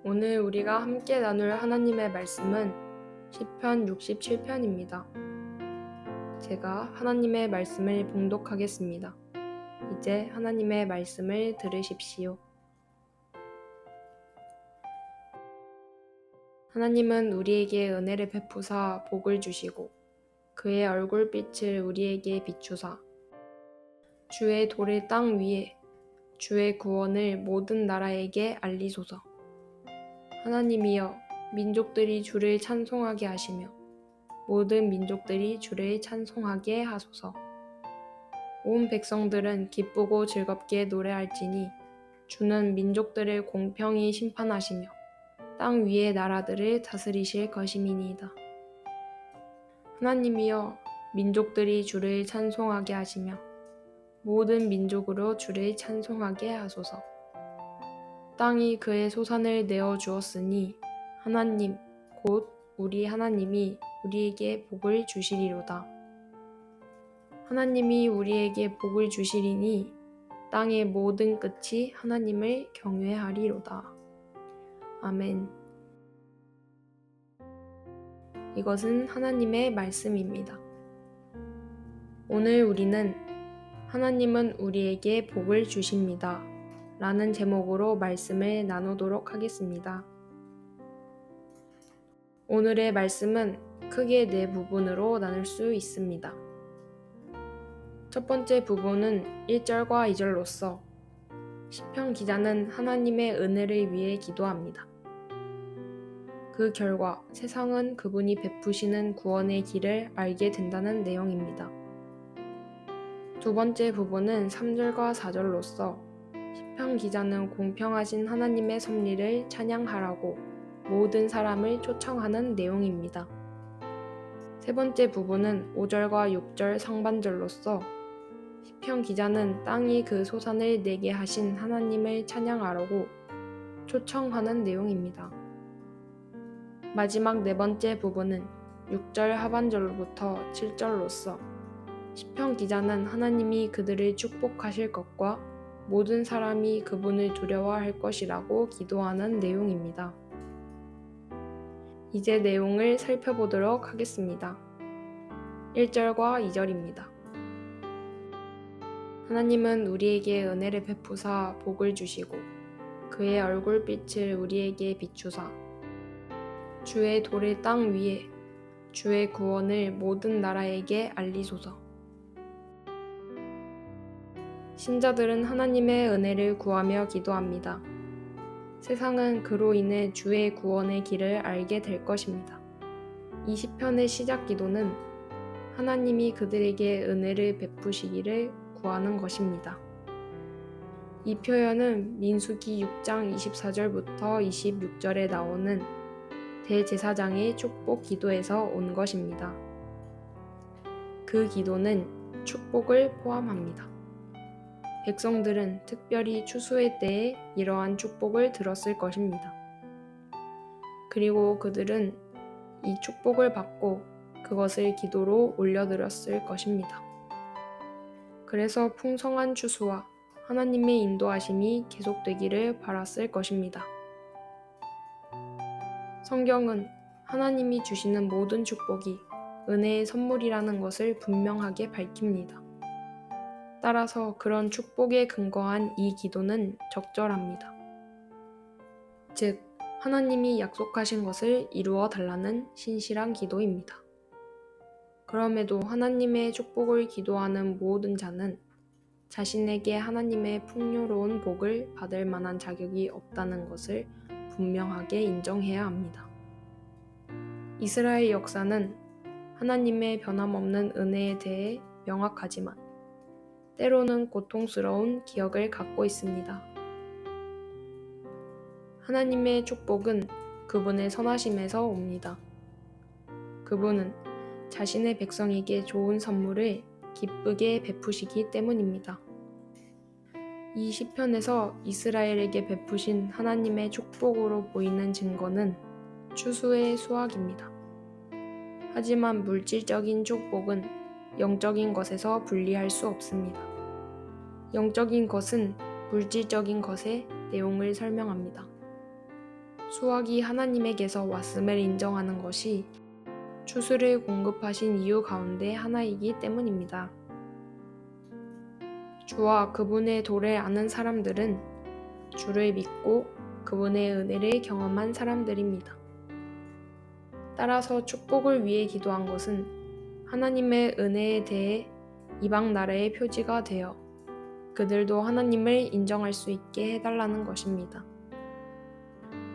오늘 우리가 함께 나눌 하나님의 말씀은 시편 67편입니다. 제가 하나님의 말씀을 봉독하겠습니다. 이제 하나님의 말씀을 들으십시오. 하나님은 우리에게 은혜를 베푸사 복을 주시고 그의 얼굴빛을 우리에게 비추사 주의 도를 땅 위에 주의 구원을 모든 나라에게 알리소서. 하나님이여, 민족들이 주를 찬송하게 하시며 모든 민족들이 주를 찬송하게 하소서. 온 백성들은 기쁘고 즐겁게 노래할지니 주는 민족들을 공평히 심판하시며 땅 위의 나라들을 다스리실 것임이니이다. 하나님이여, 민족들이 주를 찬송하게 하시며 모든 민족으로 주를 찬송하게 하소서. 땅이 그의 소산을 내어 주었으니 하나님 곧 우리 하나님이 우리에게 복을 주시리로다. 하나님이 우리에게 복을 주시리니 땅의 모든 끝이 하나님을 경외하리로다. 아멘. 이것은 하나님의 말씀입니다. 오늘 우리는 하나님은 우리에게 복을 주십니다 라는 제목으로 말씀을 나누도록 하겠습니다. 오늘의 말씀은 크게 네 부분으로 나눌 수 있습니다. 첫 번째 부분은 1절과 2절로서 시편 기자는 하나님의 은혜를 위해 기도합니다. 그 결과 세상은 그분이 베푸시는 구원의 길을 알게 된다는 내용입니다. 두 번째 부분은 3절과 4절로서 시편 기자는 공평하신 하나님의 섭리를 찬양하라고 모든 사람을 초청하는 내용입니다. 세 번째 부분은 5절과 6절 상반절로서 시편 기자는 땅이 그 소산을 내게 하신 하나님을 찬양하라고 초청하는 내용입니다. 마지막 네 번째 부분은 6절 하반절로부터 7절로서 시편 기자는 하나님이 그들을 축복하실 것과 모든 사람이 그분을 두려워할 것이라고 기도하는 내용입니다. 이제 내용을 살펴보도록 하겠습니다. 1절과 2절입니다. 하나님은 우리에게 은혜를 베푸사 복을 주시고 그의 얼굴빛을 우리에게 비추사 주의 도를 땅 위에 주의 구원을 모든 나라에게 알리소서. 신자들은 하나님의 은혜를 구하며 기도합니다. 세상은 그로 인해 주의 구원의 길을 알게 될 것입니다. 이 시편의 시작 기도는 하나님이 그들에게 은혜를 베푸시기를 구하는 것입니다. 이 표현은 민수기 6장 24절부터 26절에 나오는 대제사장의 축복 기도에서 온 것입니다. 그 기도는 축복을 포함합니다. 백성들은 특별히 추수의 때에 이러한 축복을 들었을 것입니다. 그리고 그들은 이 축복을 받고 그것을 기도로 올려드렸을 것입니다. 그래서 풍성한 추수와 하나님의 인도하심이 계속되기를 바랐을 것입니다. 성경은 하나님이 주시는 모든 축복이 은혜의 선물이라는 것을 분명하게 밝힙니다. 따라서 그런 축복에 근거한 이 기도는 적절합니다. 즉, 하나님이 약속하신 것을 이루어 달라는 신실한 기도입니다. 그럼에도 하나님의 축복을 기도하는 모든 자는 자신에게 하나님의 풍요로운 복을 받을 만한 자격이 없다는 것을 분명하게 인정해야 합니다. 이스라엘 역사는 하나님의 변함없는 은혜에 대해 명확하지만 때로는 고통스러운 기억을 갖고 있습니다. 하나님의 축복은 그분의 선하심에서 옵니다. 그분은 자신의 백성에게 좋은 선물을 기쁘게 베푸시기 때문입니다. 이 시편에서 이스라엘에게 베푸신 하나님의 축복으로 보이는 증거는 추수의 수확입니다. 하지만 물질적인 축복은 영적인 것에서 분리할 수 없습니다. 영적인 것은 물질적인 것의 내용을 설명합니다. 수확이 하나님에게서 왔음을 인정하는 것이 추수를 공급하신 이유 가운데 하나이기 때문입니다. 주와 그분의 도를 아는 사람들은 주를 믿고 그분의 은혜를 경험한 사람들입니다. 따라서 축복을 위해 기도한 것은 하나님의 은혜에 대해 이방 나라의 표지가 되어 그들도 하나님을 인정할 수 있게 해달라는 것입니다.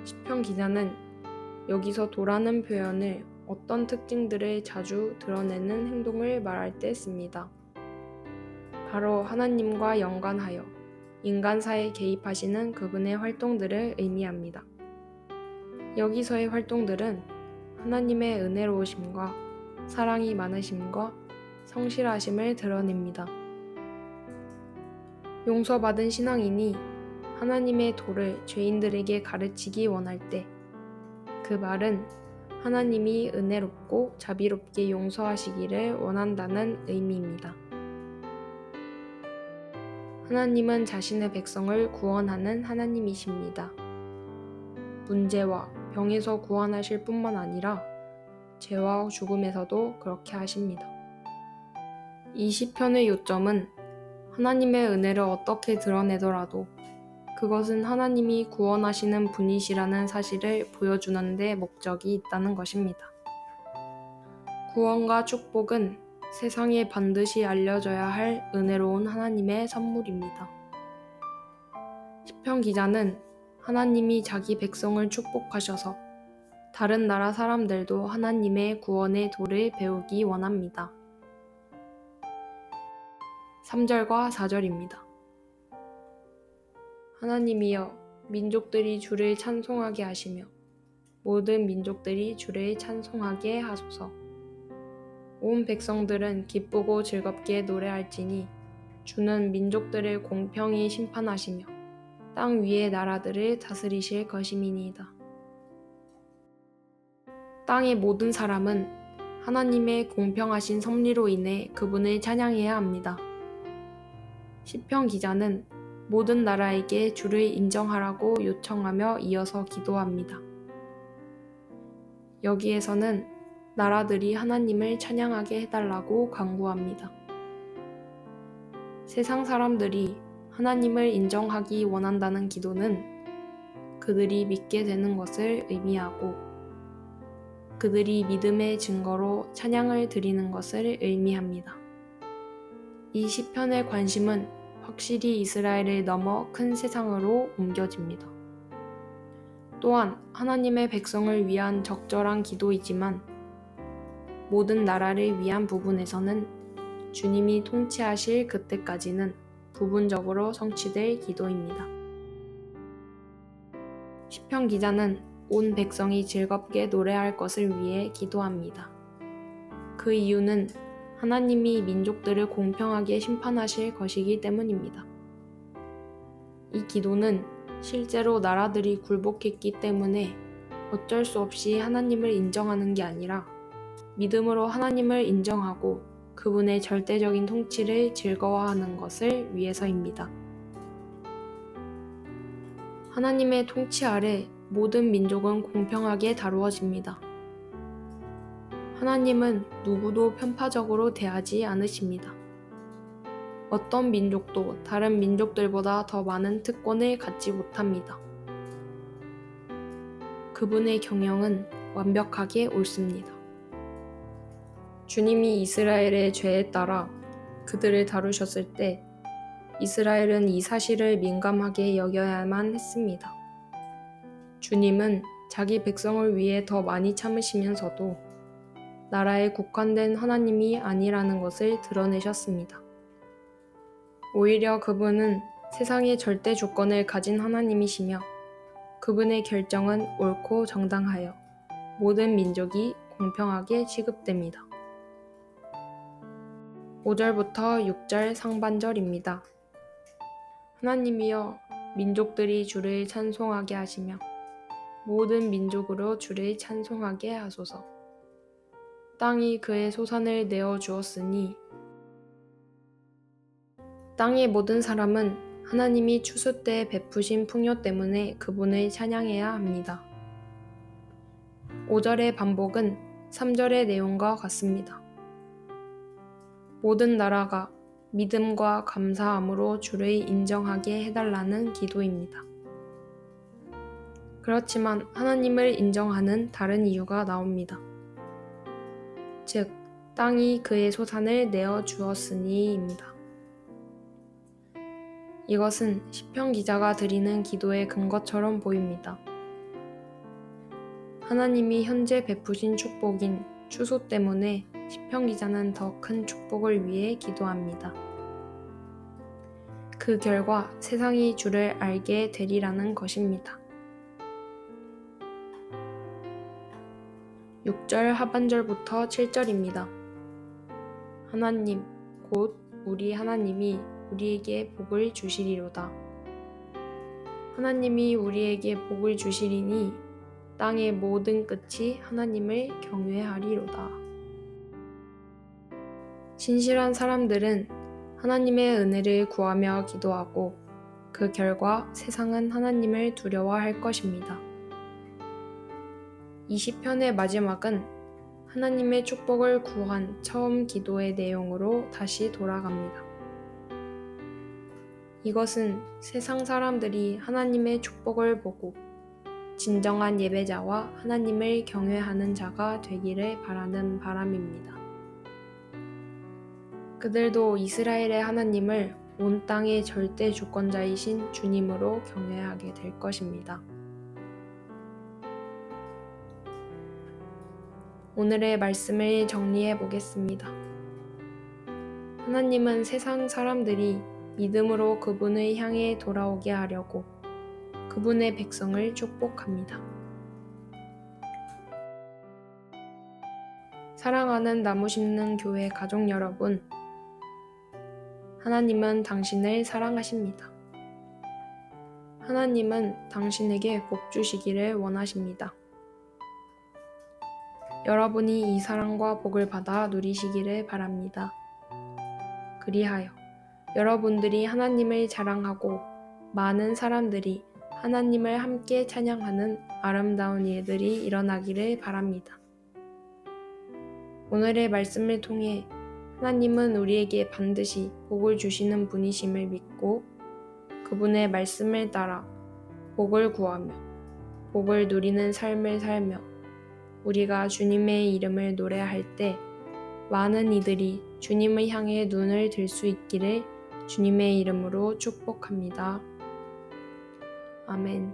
시편 기자는 여기서 도라는 표현을 어떤 특징들을 자주 드러내는 행동을 말할 때 씁니다. 바로 하나님과 연관하여 인간사에 개입하시는 그분의 활동들을 의미합니다. 여기서의 활동들은 하나님의 은혜로우심과 사랑이 많으심과 성실하심을 드러냅니다. 용서받은 신앙인이 하나님의 도를 죄인들에게 가르치기 원할 때 그 말은 하나님이 은혜롭고 자비롭게 용서하시기를 원한다는 의미입니다. 하나님은 자신의 백성을 구원하는 하나님이십니다. 문제와 병에서 구원하실 뿐만 아니라 죄와 죽음에서도 그렇게 하십니다. 이 시편의 요점은 하나님의 은혜를 어떻게 드러내더라도 그것은 하나님이 구원하시는 분이시라는 사실을 보여주는 데 목적이 있다는 것입니다. 구원과 축복은 세상에 반드시 알려져야 할 은혜로운 하나님의 선물입니다. 시편 기자는 하나님이 자기 백성을 축복하셔서 다른 나라 사람들도 하나님의 구원의 도를 배우기 원합니다. 3절과 4절입니다. 하나님이여 민족들이 주를 찬송하게 하시며 모든 민족들이 주를 찬송하게 하소서. 온 백성들은 기쁘고 즐겁게 노래할지니 주는 민족들을 공평히 심판하시며 땅 위의 나라들을 다스리실 것임이니이다. 땅의 모든 사람은 하나님의 공평하신 섭리로 인해 그분을 찬양해야 합니다. 시편 기자는 모든 나라에게 주를 인정하라고 요청하며 이어서 기도합니다. 여기에서는 나라들이 하나님을 찬양하게 해달라고 간구합니다. 세상 사람들이 하나님을 인정하기 원한다는 기도는 그들이 믿게 되는 것을 의미하고 그들이 믿음의 증거로 찬양을 드리는 것을 의미합니다. 이 시편의 관심은 확실히 이스라엘을 넘어 큰 세상으로 옮겨집니다. 또한 하나님의 백성을 위한 적절한 기도이지만 모든 나라를 위한 부분에서는 주님이 통치하실 그때까지는 부분적으로 성취될 기도입니다. 시편 기자는 온 백성이 즐겁게 노래할 것을 위해 기도합니다. 그 이유는 하나님이 민족들을 공평하게 심판하실 것이기 때문입니다. 이 기도는 실제로 나라들이 굴복했기 때문에 어쩔 수 없이 하나님을 인정하는 게 아니라 믿음으로 하나님을 인정하고 그분의 절대적인 통치를 즐거워하는 것을 위해서입니다. 하나님의 통치 아래 모든 민족은 공평하게 다루어집니다. 하나님은 누구도 편파적으로 대하지 않으십니다. 어떤 민족도 다른 민족들보다 더 많은 특권을 갖지 못합니다. 그분의 경영은 완벽하게 옳습니다. 주님이 이스라엘의 죄에 따라 그들을 다루셨을 때 이스라엘은 이 사실을 민감하게 여겨야만 했습니다. 주님은 자기 백성을 위해 더 많이 참으시면서도 나라에 국한된 하나님이 아니라는 것을 드러내셨습니다. 오히려 그분은 세상의 절대 주권을 가진 하나님이시며 그분의 결정은 옳고 정당하여 모든 민족이 공평하게 취급됩니다. 5절부터 6절 상반절입니다. 하나님이여 민족들이 주를 찬송하게 하시며 모든 민족으로 주를 찬송하게 하소서. 땅이 그의 소산을 내어 주었으니 땅의 모든 사람은 하나님이 추수 때 베푸신 풍요 때문에 그분을 찬양해야 합니다. 5절의 반복은 3절의 내용과 같습니다. 모든 나라가 믿음과 감사함으로 주를 인정하게 해달라는 기도입니다. 그렇지만 하나님을 인정하는 다른 이유가 나옵니다. 즉, 땅이 그의 소산을 내어 주었으니입니다. 이것은 시편 기자가 드리는 기도의 근거처럼 보입니다. 하나님이 현재 베푸신 축복인 추수 때문에 시편 기자는 더 큰 축복을 위해 기도합니다. 그 결과 세상이 주를 알게 되리라는 것입니다. 6절 하반절부터 7절입니다. 하나님, 곧 우리 하나님이 우리에게 복을 주시리로다. 하나님이 우리에게 복을 주시리니 땅의 모든 끝이 하나님을 경외하리로다. 신실한 사람들은 하나님의 은혜를 구하며 기도하고 그 결과 세상은 하나님을 두려워할 것입니다. 이 시편의 마지막은 하나님의 축복을 구한 처음 기도의 내용으로 다시 돌아갑니다. 이것은 세상 사람들이 하나님의 축복을 보고 진정한 예배자와 하나님을 경외하는 자가 되기를 바라는 바람입니다. 그들도 이스라엘의 하나님을 온 땅의 절대 주권자이신 주님으로 경외하게 될 것입니다. 오늘의 말씀을 정리해 보겠습니다. 하나님은 세상 사람들이 믿음으로 그분을 향해 돌아오게 하려고 그분의 백성을 축복합니다. 사랑하는 나무 심는 교회 가족 여러분, 하나님은 당신을 사랑하십니다. 하나님은 당신에게 복 주시기를 원하십니다. 여러분이 이 사랑과 복을 받아 누리시기를 바랍니다. 그리하여 여러분들이 하나님을 자랑하고 많은 사람들이 하나님을 함께 찬양하는 아름다운 일들이 일어나기를 바랍니다. 오늘의 말씀을 통해 하나님은 우리에게 반드시 복을 주시는 분이심을 믿고 그분의 말씀을 따라 복을 구하며 복을 누리는 삶을 살며 우리가 주님의 이름을 노래할 때 많은 이들이 주님을 향해 눈을 들 수 있기를 주님의 이름으로 축복합니다. 아멘.